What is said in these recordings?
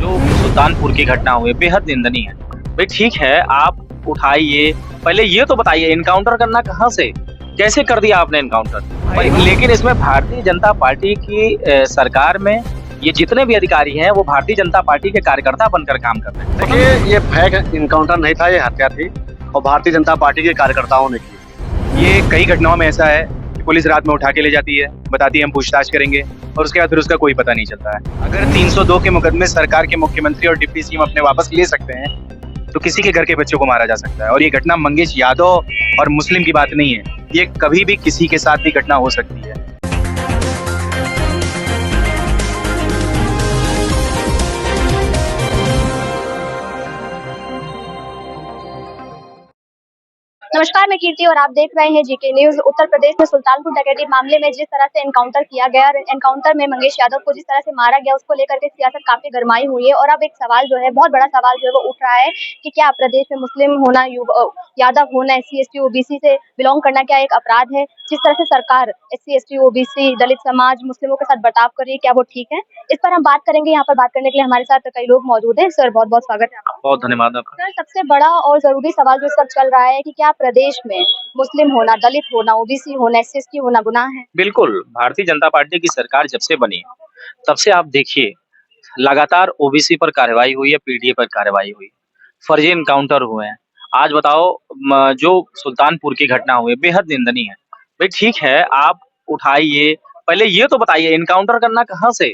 जो सुल्तानपुर की घटना हुई बेहद निंदनीय है। भाई ठीक है, आप उठाइए, पहले ये तो बताइए एनकाउंटर करना कहाँ से? कैसे कर दिया आपने एनकाउंटर? भाई लेकिन इसमें भारतीय जनता पार्टी की सरकार में ये जितने भी अधिकारी हैं वो भारतीय जनता पार्टी के कार्यकर्ता बनकर काम कर रहे हैं। देखिए, ये फेक इनकाउंटर नहीं था, ये हत्या थी और भारतीय जनता पार्टी के कार्यकर्ताओं ने की। ये कई घटनाओं में ऐसा है कि पुलिस रात में उठा के ले जाती है, बताती है हम पूछताछ करेंगे और उसके बाद फिर उसका कोई पता नहीं चलता है। अगर 302 के मुकदमे सरकार के मुख्यमंत्री और डिप्टी सीएम अपने वापस ले सकते हैं तो किसी के घर के बच्चों को मारा जा सकता है। और ये घटना मंगेश यादव और मुस्लिम की बात नहीं है, ये कभी भी किसी के साथ भी घटना हो सकती है। नमस्कार, मैं कीर्ति और आप देख रहे हैं जीके न्यूज। उत्तर प्रदेश में सुल्तानपुर डकैती मामले में जिस तरह से एनकाउंटर किया गया, एनकाउंटर में मंगेश यादव को जिस तरह से मारा गया, उसको लेकर के सियासत काफी गरमाई हुई है। और अब एक सवाल जो है, बहुत बड़ा सवाल जो है वो उठ रहा है कि क्या प्रदेश में मुस्लिम होना, यादव होना, SC ST OBC से बिलोंग करना क्या एक अपराध है? जिस तरह से सरकार SC ST OBC दलित समाज मुस्लिमों के साथ बर्ताव कर रही है, क्या वो ठीक है? इस पर हम बात करेंगे। यहाँ पर बात करने के लिए हमारे साथ कई लोग मौजूद हैं। सर, बहुत बहुत स्वागत है आपका। बहुत धन्यवाद आपका। सर, सबसे बड़ा और जरूरी सवाल जो इस वक्त चल रहा है कि क्या प्रदेश में मुस्लिम होना, दलित होना, OBC होना, SC ST होना गुनाह है? बिल्कुल, भारतीय जनता पार्टी की सरकार जब से बनी है, तब से आप देखिए लगातार ओबीसी पर कार्रवाई हुई है, पीडीए पर कार्रवाई हुई, फर्जी एनकाउंटर हुए हैं। आज बताओ जो सुल्तानपुर की घटना हुई बेहद निंदनीय है। भाई ठीक है, आप उठाइए, पहले ये तो बताइए एनकाउंटर करना कहाँ से?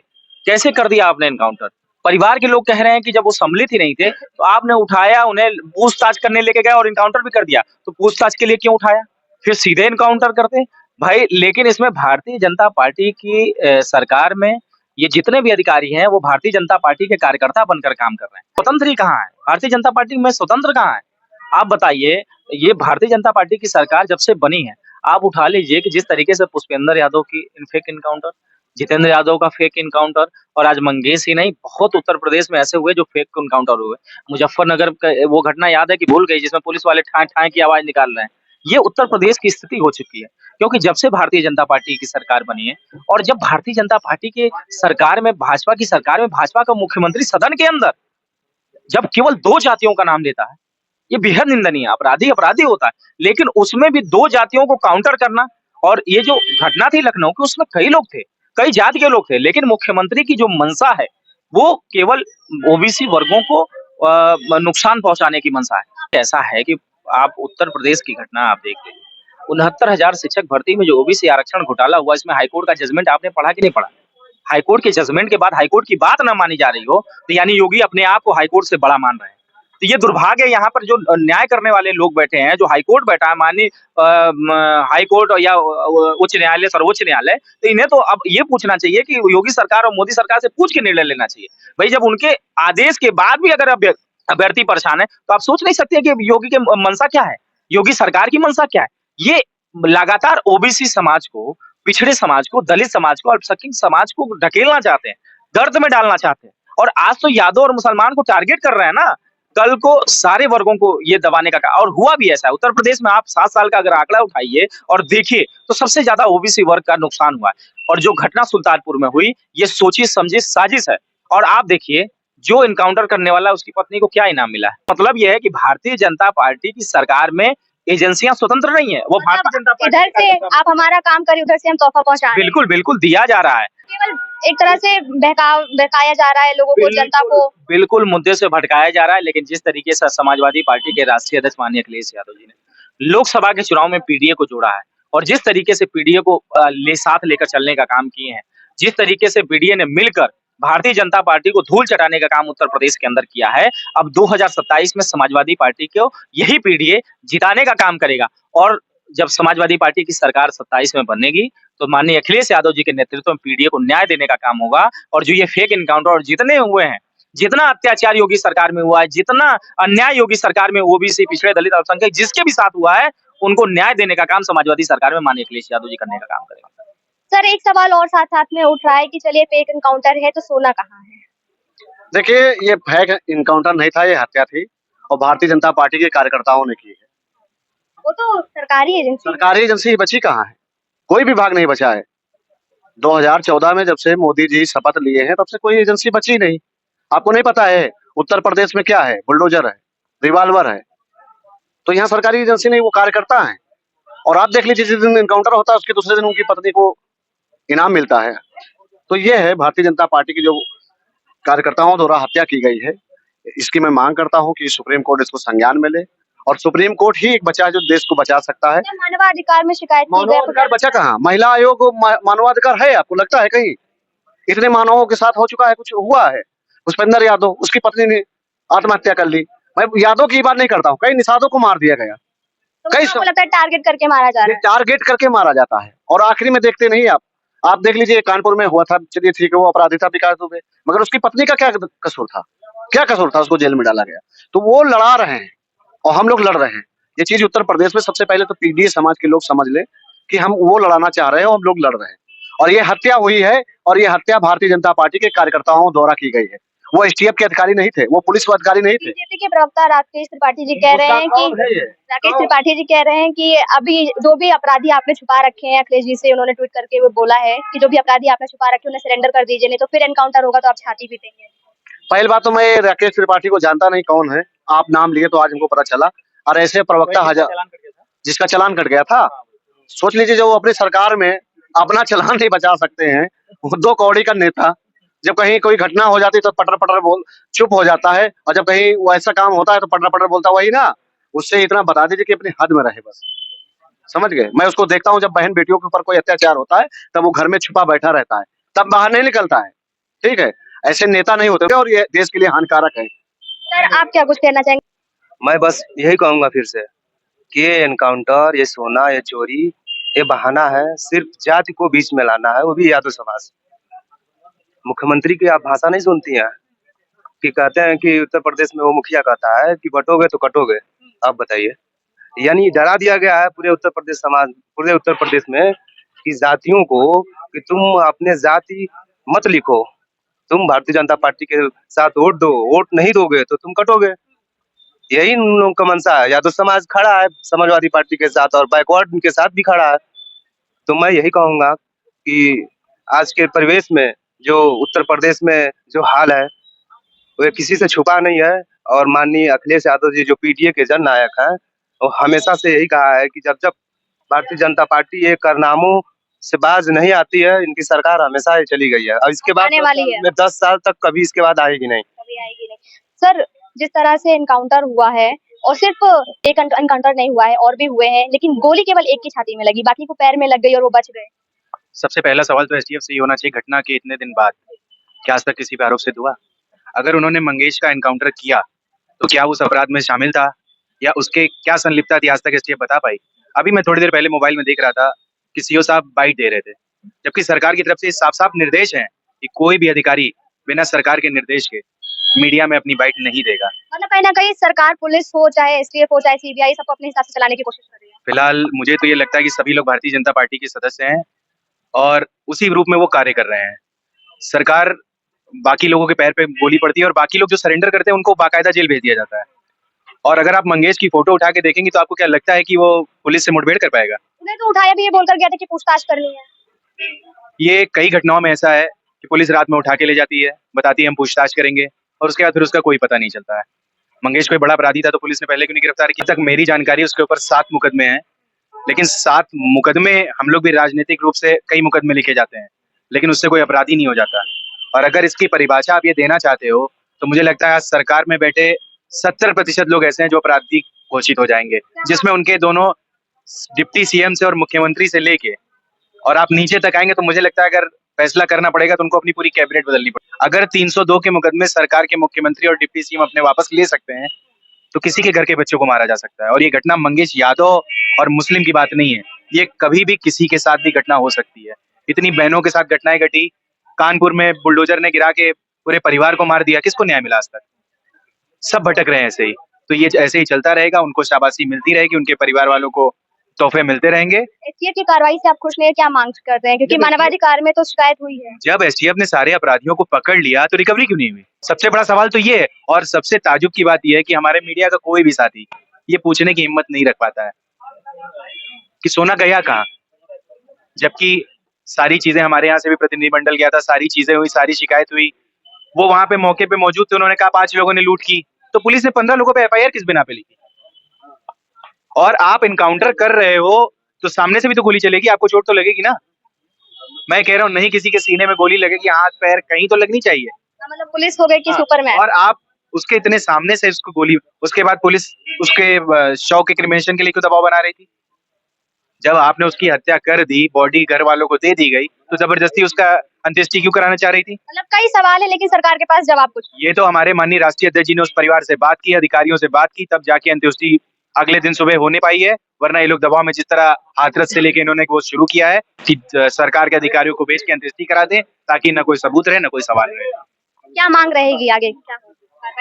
कैसे कर दिया आपने एनकाउंटर? परिवार के लोग कह रहे हैं कि जब वो सम्मिलित ही नहीं थे, तो आपने उठाया, उन्हें पूछताछ करने लेके गए और एनकाउंटर भी कर दिया। तो पूछताछ के लिए क्यों उठाया? फिर सीधे एनकाउंटर करते। भाई लेकिन इसमें भारतीय जनता पार्टी की सरकार में ये जितने भी अधिकारी हैं वो भारतीय जनता पार्टी के कार्यकर्ता बनकर काम कर रहे हैं। स्वतंत्र ही कहाँ है? भारतीय जनता पार्टी में स्वतंत्र कहाँ है? आप बताइए, ये भारतीय जनता पार्टी की सरकार जब से बनी है, आप उठा लीजिए कि जिस तरीके से पुष्पेंद्र यादव की फेक एनकाउंटर, जितेंद्र यादव का फेक एनकाउंटर, और आज मंगेश ही नहीं, बहुत उत्तर प्रदेश में ऐसे हुए जो फेक एनकाउंटर हुए। मुजफ्फरनगर का वो घटना याद है कि भूल गई, जिसमें पुलिस वाले ठाए ठाए की आवाज निकाल रहे हैं। ये उत्तर प्रदेश की स्थिति हो चुकी है, क्योंकि जब से भारतीय जनता पार्टी की सरकार बनी है, और जब भारतीय जनता पार्टी के सरकार में, भाजपा की सरकार में, भाजपा का मुख्यमंत्री सदन के अंदर जब केवल 2 जातियों का नाम लेता है, ये बेहद निंदनीय है। अपराधी अपराधी होता है, लेकिन उसमें भी 2 जातियों को काउंटर करना। और ये जो घटना थी लखनऊ की, उसमें कई लोग थे, कई जाति के लोग थे, लेकिन मुख्यमंत्री की जो मंशा है वो केवल ओबीसी वर्गों को नुकसान पहुंचाने की मंशा है। ऐसा है कि आप उत्तर प्रदेश की घटना आप देख लीजिए, 69,000 शिक्षक भर्ती में जो ओबीसी आरक्षण घोटाला हुआ, इसमें हाईकोर्ट का जजमेंट आपने पढ़ा कि नहीं पढ़ा? हाईकोर्ट के जजमेंट के बाद हाईकोर्ट की बात ना मानी जा रही हो, तो यानी योगी अपने आप को हाईकोर्ट से बड़ा मान रहे हैं। तो ये दुर्भाग्य है, यहाँ पर जो न्याय करने वाले लोग बैठे हैं, जो हाईकोर्ट बैठा है, माननीय हाईकोर्ट या उच्च न्यायालय, सर्वोच्च न्यायालय, तो इन्हें तो अब ये पूछना चाहिए कि योगी सरकार और मोदी सरकार से पूछ के निर्णय लेना चाहिए। भाई जब उनके आदेश के बाद भी अगर अभ्यर्थी परेशान है, तो आप सोच नहीं सकते कि योगी के मंशा क्या है, योगी सरकार की मंशा क्या है? ये लगातार ओबीसी समाज को, पिछड़े समाज को, दलित समाज को, अल्पसंख्यक समाज को ढकेलना चाहते हैं, गर्त में डालना चाहते हैं। और आज तो यादव और मुसलमान को टारगेट कर रहे हैं ना, कल को सारे वर्गों को ये दबाने का और हुआ भी ऐसा है। उत्तर प्रदेश में आप 7 साल का अगर आंकड़ा उठाइए और देखिए, तो सबसे ज्यादा ओबीसी वर्ग का नुकसान हुआ है। और जो घटना सुल्तानपुर में हुई, ये सोची समझी साजिश है। और आप देखिए, जो एनकाउंटर करने वाला उसकी पत्नी को क्या इनाम मिला है। मतलब यह है कि भारतीय जनता पार्टी की सरकार में एजेंसियां स्वतंत्र नहीं है, वो भारतीय जनता पार्टी इधर से आप हमारा काम करिए, उधर से हम तोहफा पहुंचा रहे हैं। बिल्कुल बिल्कुल दिया जा रहा है, केवल एक तरह से बहकाया जा रहा है लोगों को, जनता को। बिल्कुल मुद्दे से भटकाया जा रहा है। लेकिन जिस तरीके से समाजवादी पार्टी के राष्ट्रीय अध्यक्ष माननीय अखिलेश यादव जी ने लोकसभा के चुनाव में पीडीए को जोड़ा है, और जिस तरीके से पीडीए को साथ लेकर चलने का काम किए हैं, जिस तरीके से पीडीए ने मिलकर भारतीय जनता पार्टी को धूल चटाने का काम उत्तर प्रदेश के अंदर किया है, अब 2027 में समाजवादी पार्टी को यही पीडीए जिताने का काम करेगा। और जब समाजवादी पार्टी की सरकार 27 में बनेगी, तो माननीय अखिलेश यादव जी के नेतृत्व में पीडीए को न्याय देने का काम होगा। और जो ये फेक एनकाउंटर और जितने हुए हैं, जितना अत्याचार योगी सरकार में हुआ है, जितना अन्याय योगी सरकार में ओबीसी, पिछड़े, दलित, अल्पसंख्यक जिसके भी साथ हुआ है, उनको न्याय देने का काम समाजवादी सरकार में माननीय अखिलेश यादव जी करने का काम करेगा। सर, एक सवाल और साथ साथ में उठ रहा है कि चलिए फेक एनकाउंटर है तो सोना कहाँ है? देखिए, ये फेक इनकाउंटर नहीं था, ये हत्या थी और भारतीय जनता पार्टी के कार्यकर्ताओं ने की है। वो तो सरकारी एजेंसी बची कहाँ है? कोई विभाग नहीं बचा है। 2014 में जब से मोदी जी शपथ लिए हैं, तब से कोई एजेंसी बची नहीं। आपको नहीं पता है उत्तर प्रदेश में क्या है? बुलडोजर है, रिवॉल्वर है। तो यहाँ सरकारी एजेंसी नहीं, वो कार्यकर्ता है। और आप देख लीजिए, जिस दिन इनकाउंटर होता है उसके दूसरे दिन उनकी पत्नी को इनाम मिलता है। तो ये है भारतीय जनता पार्टी की जो कार्यकर्ताओं द्वारा हत्या की गई है। इसकी मैं मांग करता हूँ कि सुप्रीम कोर्ट इसको संज्ञान में ले, और सुप्रीम कोर्ट ही एक बचा है जो देश को बचा सकता है। क्या मानवाधिकार में शिकायत की गई? मानवाधिकार बचा कहाँ? महिला आयोग मानवाधिकार है, आपको लगता है कहीं? इतने मानवों के साथ हो चुका है, कुछ हुआ है? पुष्पेंद्र यादव, उसकी पत्नी ने आत्महत्या कर ली। मैं यादव की बात नहीं करता हूँ, कई निषादों को मार दिया गया। तो कई आपको लगता है टारगेट करके मारा जा रहा है? टारगेट करके मारा जाता है, और आखिरी में देखते नहीं आप देख लीजिए कानपुर में हुआ था। चलिए ठीक है, वो अपराधी था विकास दुबे, मगर उसकी पत्नी का क्या कसूर था? क्या कसूर था? उसको जेल में डाला गया। तो वो लड़ा रहे हैं और हम लोग लड़ रहे हैं। ये चीज उत्तर प्रदेश में सबसे पहले तो पीडीए समाज के लोग समझ ले कि हम वो लड़ाना चाह रहे हैं और हम लोग लड़ रहे हैं। और ये हत्या हुई है, और ये हत्या भारतीय जनता पार्टी के कार्यकर्ताओं द्वारा की गई है। वो एसटीएफ के अधिकारी नहीं थे, वो पुलिस अधिकारी नहीं थे। बीजेपी के प्रवक्ता राकेश त्रिपाठी जी कह रहे हैं कि अभी जो भी अपराधी आपने छुपा रखे हैं, अखिलेश जी से उन्होंने ट्वीट करके वो बोला है कि जो भी अपराधी आपने छुपा रखे हैं उन्हें सरेंडर कर दीजिए, नहीं तो फिर एनकाउंटर होगा तो आप छाती पीटेंगे। पहली बात तो मैं राकेश त्रिपाठी को जानता नहीं कौन है, आप नाम लिए तो आज हमको पता चला। और ऐसे प्रवक्ता हजार जिसका चालान कट गया था, सोच लीजिए, जो अपनी सरकार में अपना चालान नहीं बचा सकते हैं, वो 2 कौड़ी का नेता, जब कहीं कोई घटना हो जाती है तो पटर पटर बोल चुप हो जाता है, और जब कहीं वो ऐसा काम होता है तो पटर पटर बोलता, वही ना। उससे इतना बता दीजिए कि अपनी हद में रहे बस, समझ गए? मैं उसको देखता हूँ, जब बहन बेटियों के ऊपर कोई अत्याचार होता है तब वो घर में छुपा बैठा रहता है, तब बाहर नहीं निकलता है। ठीक है, ऐसे नेता नहीं होते, और ये देश के लिए हानिकारक है। सर, आप क्या कुछ कहना चाहेंगे? मैं बस यही कहूंगा फिर से कि ये एनकाउंटर, ये सोना, ये चोरी, ये बहाना है, सिर्फ जाति को बीच में लाना है, वो भी यादव समाज। मुख्यमंत्री की आप भाषा नहीं सुनती हैं कि कहते हैं कि उत्तर प्रदेश में वो मुखिया कहता है कि बटोगे तो कटोगे। आप बताइए, यानी डरा दिया गया है पूरे उत्तर प्रदेश समाज, पूरे उत्तर प्रदेश में कि जातियों को कि तुम अपने जाति मत लिखो, तुम भारतीय जनता पार्टी के साथ वोट दो, वोट नहीं दोगे तो तुम कटोगे। यही उन लोगों का मंशा है। यादव समाज खड़ा है समाजवादी पार्टी के साथ और बैकवर्ड के साथ भी खड़ा है। तो मैं यही कहूंगा कि आज के परिवेश में जो उत्तर प्रदेश में जो हाल है वो किसी से छुपा नहीं है। और माननीय अखिलेश यादव जी जो पीडीए के जननायक हैं, वो हमेशा से यही कहा है कि जब जब भारतीय जनता पार्टी ये कारनामों से बाज नहीं आती है, इनकी सरकार हमेशा ही चली गई है और इसके बाद आने वाली है। 10 साल तक कभी इसके बाद आएगी नहीं। कभी आएगी नहीं। सर, जिस तरह से एनकाउंटर हुआ है, और सिर्फ एक एनकाउंटर नहीं हुआ है, और भी हुए हैं, लेकिन गोली केवल एक की छाती में लगी, बाकी को पैर में लग गई और वो बच गए। सबसे पहला सवाल तो एसटीएफ से ही होना चाहिए, घटना के इतने दिन बाद क्या आज तक किसी पे आरोप सिद्ध हुआ? अगर उन्होंने मंगेश का एनकाउंटर किया तो क्या उस अपराध में शामिल था, या उसके क्या संलिप्तता थी, आज तक एसटीएफ बता पाई? अभी मैं थोड़ी देर पहले मोबाइल में देख रहा था कि सीओ साहब बाइट दे रहे थे, जबकि सरकार की तरफ से साफ साफ निर्देश है कि कोई भी अधिकारी बिना सरकार के निर्देश के मीडिया में अपनी बाइट नहीं देगा। मतलब कहीं ना कहीं सरकार, पुलिस हो चाहे एसटीएफ हो चाहे सीबीआई, सबको अपने हिसाब से चलाने की कोशिश कर रही है। फिलहाल मुझे तो ये लगता है कि सभी लोग भारतीय जनता पार्टी के सदस्य हैं और उसी रूप में वो कार्य कर रहे हैं। सरकार, बाकी लोगों के पैर पे गोली पड़ती है और बाकी लोग जो सरेंडर करते हैं उनको बाकायदा जेल भेज दिया जाता है। और अगर आप मंगेश की फोटो उठा के देखेंगे तो आपको क्या लगता है कि वो पुलिस से मुठभेड़ कर पाएगा? उन्हें तो उठाया भी ये बोलकर गया था कि पूछताछ करनी है। ये कई घटनाओं में ऐसा है कि पुलिस रात में उठा के ले जाती है, बताती है हम पूछताछ करेंगे, और उसके बाद फिर उसका कोई पता नहीं चलता है। मंगेश कोई बड़ा अपराधी था तो पुलिस ने पहले क्यों नहीं गिरफ्तार किया? तक मेरी जानकारी उसके ऊपर 7 मुकदमे हैं, लेकिन 7 मुकदमे, हम लोग भी राजनीतिक रूप से कई मुकदमे लिखे जाते हैं, लेकिन उससे कोई अपराधी नहीं हो जाता। और अगर इसकी परिभाषा आप ये देना चाहते हो तो मुझे लगता है आज सरकार में बैठे 70% लोग ऐसे हैं जो अपराधी घोषित हो जाएंगे, जिसमें उनके दोनों डिप्टी सीएम से और मुख्यमंत्री से लेके और आप नीचे तक आएंगे। तो मुझे लगता है अगर फैसला करना पड़ेगा तो उनको अपनी पूरी कैबिनेट बदलनी पड़ेगी। अगर 302 के मुकदमे सरकार के मुख्यमंत्री और डिप्टी सीएम अपने वापस ले सकते हैं तो किसी के घर के बच्चों को मारा जा सकता है। और ये घटना मंगेश यादव और मुस्लिम की बात नहीं है, ये कभी भी किसी के साथ भी घटना हो सकती है। इतनी बहनों के साथ घटनाएं घटी, कानपुर में बुलडोजर ने गिरा के पूरे परिवार को मार दिया, किसको न्याय मिला आज तक? सब भटक रहे हैं ऐसे ही। तो ये ऐसे ही चलता रहेगा, उनको शाबाशी मिलती रहेगी, उनके परिवार वालों को तोहफे मिलते रहेंगे। एसटीएफ की कार्रवाई से आप खुश नहीं है? क्या मांग करते हैं? क्योंकि मानवाधिकार में तो शिकायत हुई है। जब एसटीएफ ने सारे अपराधियों को पकड़ लिया तो रिकवरी क्यों नहीं हुई? सबसे बड़ा सवाल तो ये है। और सबसे ताजुब की बात यह है कि हमारे मीडिया का कोई भी साथी ये पूछने की हिम्मत नहीं रख पाता है कि सोना गया कहाँ, जबकि सारी चीजें, हमारे यहाँ से भी प्रतिनिधिमंडल गया था, सारी चीजें हुई, सारी शिकायत हुई, वो वहां पे मौके पे मौजूद थे, उन्होंने कहा 5 लोगों ने लूट की, तो पुलिस ने 15 लोगों पे एफआईआर किस बिना पे लिखी? और आप इनकाउंटर कर रहे हो तो सामने से भी तो गोली चलेगी, आपको चोट तो लगेगी ना। मैं कह रहा हूँ नहीं किसी के सीने में गोली लगेगी, हाथ पैर कहीं तो लगनी चाहिए। मतलब पुलिस हो गई कि हाँ, सुपरमैन। और आप उसके इतने सामने से उसको गोली, उसके बाद पुलिस उसके शव के क्रिमेशन के लिए क्यों दबाव बना रही थी? जब आपने उसकी हत्या कर दी, बॉडी घर वालों को दे दी गई, तो जबरदस्ती उसका अंत्येष्टि क्यों कराना चाह रही थी? मतलब कई सवाल है लेकिन सरकार के पास जवाब कुछ नहीं। ये तो हमारे माननीय राष्ट्रीय अध्यक्ष जी ने उस परिवार से बात की, अधिकारियों से बात की, तब जाके अंत्येष्टि अगले दिन सुबह होने पाई है। वरना ये लोग दबाव में जिस तरह हाथरस से लेके इन्होंने वो शुरू किया है कि सरकार के अधिकारियों को भेज के अंत्येष्टि करा दें, ताकि न कोई सबूत रहे न कोई सवाल रहे। क्या मांग रहेगी आगे क्या?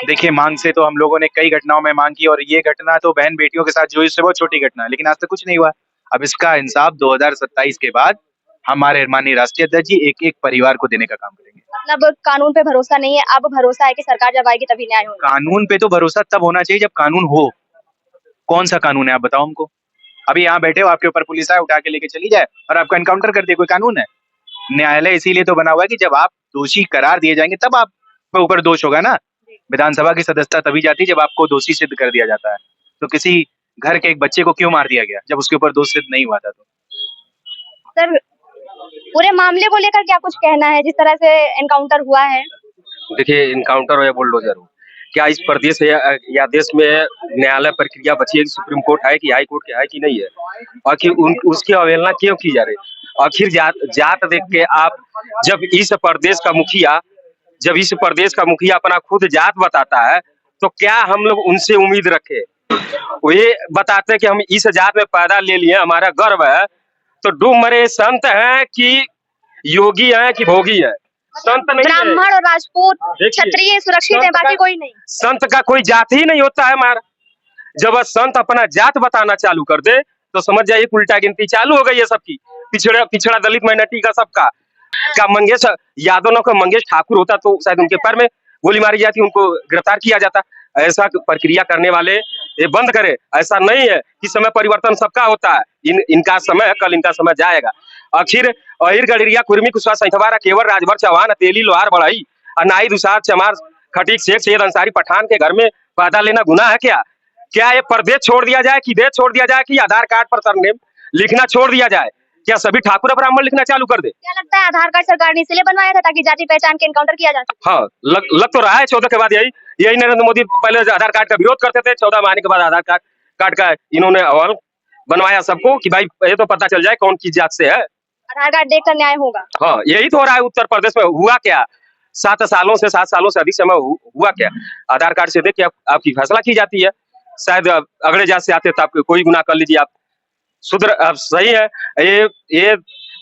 देखिए, मांग से तो हम लोगों ने कई घटनाओं में मांग की, और ये घटना तो बहन बेटियों के साथ जो इससे बहुत छोटी घटना है, लेकिन आज तक कुछ नहीं हुआ। अब इसका इंसाफ 2027 के बाद हमारे माननीय राष्ट्रीय अध्यक्ष जी एक एक परिवार को देने का काम करेंगे। मतलब कानून पे भरोसा नहीं है, अब भरोसा है कि सरकार जब आएगी तभी न्याय होगा। कानून पे तो भरोसा तब होना चाहिए जब कानून हो। कौन सा कानून है आप बताओ हमको? अभी यहाँ बैठे हो, आपके ऊपर पुलिस आए, उठा के लेके चली जाए और आपका एनकाउंटर कर दे, कोई कानून है? न्यायालय इसीलिए तो बना हुआ है कि जब आप दोषी करार दिए जाएंगे तब आप ऊपर दोष होगा ना। विधानसभा की सदस्यता तभी जाती है जब आपको दोषी सिद्ध कर दिया जाता है। तो किसी घर के एक बच्चे को क्यों मार दिया गया जब उसके ऊपर दोष सिद्ध नहीं हुआ था? तो सर पूरे मामले को लेकर क्या कुछ कहना है जिस तरह से एनकाउंटर हुआ है? देखिए, इनकाउंटर हो या बुलडोजर हो, क्या इस प्रदेश या देश में न्यायालय प्रक्रिया बची है कि सुप्रीम कोर्ट है कि हाई कोर्ट है कि नहीं है? आखिर उसकी अवहेलना क्यों की जा रही? आखिर जात देख के आप जब इस प्रदेश का मुखिया अपना खुद जात बताता है, तो क्या हम लोग उनसे उम्मीद रखें? वो ये बताते हैं कि हम इस जात में पैदा ले लिए, हमारा गर्व है, तो डूब मरे संत हैं कि योगी हैं कि भोगी है? संत नहीं है। ब्राह्मण और राजपूत क्षत्रिय सुरक्षित है, बाकी कोई नहीं। संत का कोई जात ही नहीं होता है हमारा। जब संत अपना जात बताना चालू कर दे तो समझ जाइए उल्टा गिनती चालू हो गई है सबकी, पिछड़ा दलित माइनॉरिटी का सबका। का मंगेश यादव का मंगेश ठाकुर होता तो शायद उनके पैर में गोली मारी जाती, उनको गिरफ्तार किया जाता। ऐसा प्रक्रिया करने वाले ये बंद करे। ऐसा नहीं है कि समय परिवर्तन सबका होता है, इनका समय है, कल इनका समय जाएगा। आखिर अहिर गडरिया कुर्मी कुशवाहा सैंथवारा केवल राजभर चौहान तेली लोहार बढ़ई अनाई दुसार चमार खटीक शेख सैयद अंसारी पठान के घर में पैदा लेना गुनाह है क्या? क्या ये प्रदेश छोड़ दिया जाए कि देश छोड़ दिया जाए कि आधार कार्ड पर सरनेम लिखना छोड़ दिया जाए? क्या सभी ठाकुर ब्राह्मण लिखना चालू कर दे? क्या लगता है आधार कार्ड सरकार ने इसलिए बनवाया था ताकि जाति पहचान के एनकाउंटर किया जा सके? हाँ, लग तो रहा है 14 के बाद यही नरेंद्र मोदी पहले आधार कार्ड का विरोध करते थे, 14 में आने के बाद आधार कार्ड का इन्होंने अहवाल बनवाया सबको कि भाई ये तो पता चल जाए कौन किस जात से है। आधार कार्ड देखकर न्याय होगा। हाँ, यही तो हो रहा है उत्तर प्रदेश में। हुआ क्या 7 सालों से अधिक समय हुआ क्या? आधार कार्ड से देख के आपकी फैसला की जाती है। शायद अगले जात से आते तो आप कोई गुनाह कर लीजिए, आप सही है। ये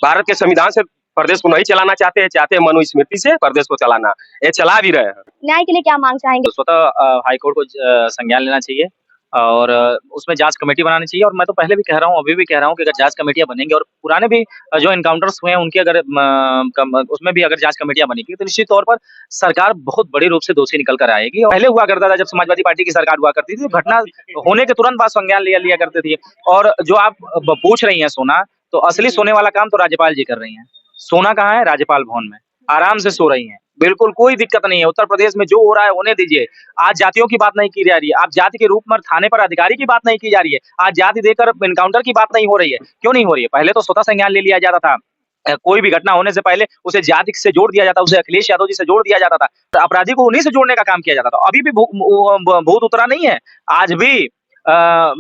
भारत के संविधान से प्रदेश को नहीं चलाना चाहते हैं मनुस्मृति से प्रदेश को चलाना, ये चला भी रहे हैं। न्याय के लिए क्या मांग चाहेंगे? तो स्वतः हाईकोर्ट को संज्ञान लेना चाहिए और उसमें जांच कमेटी बनानी चाहिए। और मैं तो पहले भी कह रहा हूँ, अभी भी कह रहा हूँ कि अगर जांच कमेटियां बनेंगी और पुराने भी जो एनकाउंटर्स हुए हैं उनके अगर उसमें भी अगर जांच कमेटियां बनेगी तो निश्चित तौर पर सरकार बहुत बड़े रूप से दोषी निकल कर आएगी। और पहले हुआ करता था जब समाजवादी पार्टी की सरकार हुआ करती थी, घटना होने के तुरंत बाद संज्ञान लिया करते थे। और जो आप पूछ रही हैं सोना, तो असली सोने वाला काम तो राज्यपाल जी कर रही हैं। सोना कहाँ है? राज्यपाल भवन में आराम से सो रही हैं, बिल्कुल कोई दिक्कत नहीं है। उत्तर प्रदेश में जो हो रहा है होने दीजिए। आज जातियों की बात नहीं की जा रही है, आप जाति के रूप में थाने पर अधिकारी की बात नहीं की जा रही है, आज जाति देकर एनकाउंटर की बात नहीं हो रही है। क्यों नहीं हो रही है? पहले तो स्वतः संज्ञान ले लिया जाता था, कोई भी घटना होने से पहले उसे जाति से जोड़ दिया जाता, उसे अखिलेश यादव जी से जोड़ दिया जाता था, तो अपराधी को उन्हीं से जोड़ने का काम किया जाता था। अभी भी भूत उतरा नहीं है। आज भी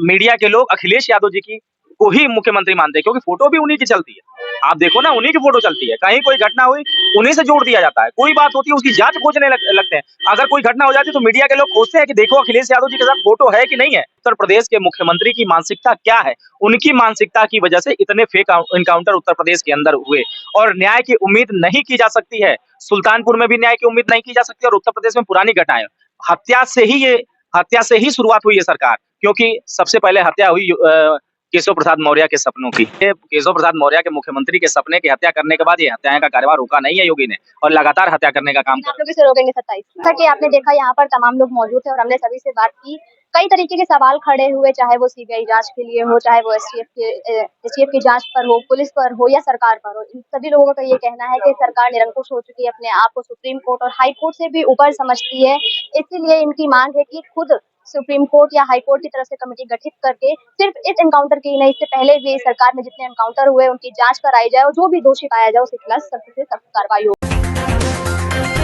मीडिया के लोग अखिलेश यादव जी की को ही मुख्यमंत्री मानते हैं, क्योंकि फोटो भी उन्हीं की चलती है। आप देखो ना, उन्हीं की फोटो चलती है। कहीं कोई घटना हुई उन्हीं से जोड़ दिया जाता है, कोई बात होती है उसकी जांच खोजने लगते हैं। अगर कोई घटना हो जाती है तो मीडिया के लोग खोजते हैं कि देखो अखिलेश यादव जी के साथ फोटो है कि नहीं है। उत्तर प्रदेश के मुख्यमंत्री की मानसिकता क्या है? उनकी मानसिकता की वजह से इतने फेक एनकाउंटर उत्तर प्रदेश के अंदर हुए और न्याय की उम्मीद नहीं की जा सकती है। सुल्तानपुर में भी न्याय की उम्मीद नहीं की जा सकती और उत्तर प्रदेश में पुरानी घटनाएं, हत्या से ही शुरुआत हुई है सरकार, क्योंकि सबसे पहले हत्या हुई केशव प्रसाद मौर्य के सपनों की। ये केशव प्रसाद मौर्य के मुख्यमंत्री के सपने की हत्या करने के बाद ये हत्याएं का कार्यभार रुका नहीं है योगी ने और लगातार हत्या करने का काम कर आप लोग इसे रोकेंगे 27 जैसा कि आपने देखा यहाँ पर तमाम लोग मौजूद थे और हमने सभी से बात की। कई तरीके के सवाल खड़े हुए, चाहे वो सीबीआई जांच के लिए हो, चाहे वो एसटीएफ की जांच पर हो, पुलिस पर हो या सरकार पर हो। इन सभी लोगों का ये कहना है कि सरकार निरंकुश हो चुकी है, अपने आप को सुप्रीम कोर्ट और हाई कोर्ट से भी ऊपर समझती है। इसीलिए इनकी मांग है कि खुद सुप्रीम कोर्ट या हाई कोर्ट की तरफ से कमेटी गठित करके सिर्फ इस एनकाउंटर की नहीं, इससे पहले भी सरकार में जितने एनकाउंटर हुए उनकी जांच कराई जाए और जो भी दोषी पाया जाए उसके खिलाफ सख्त से सख्त कार्रवाई हो।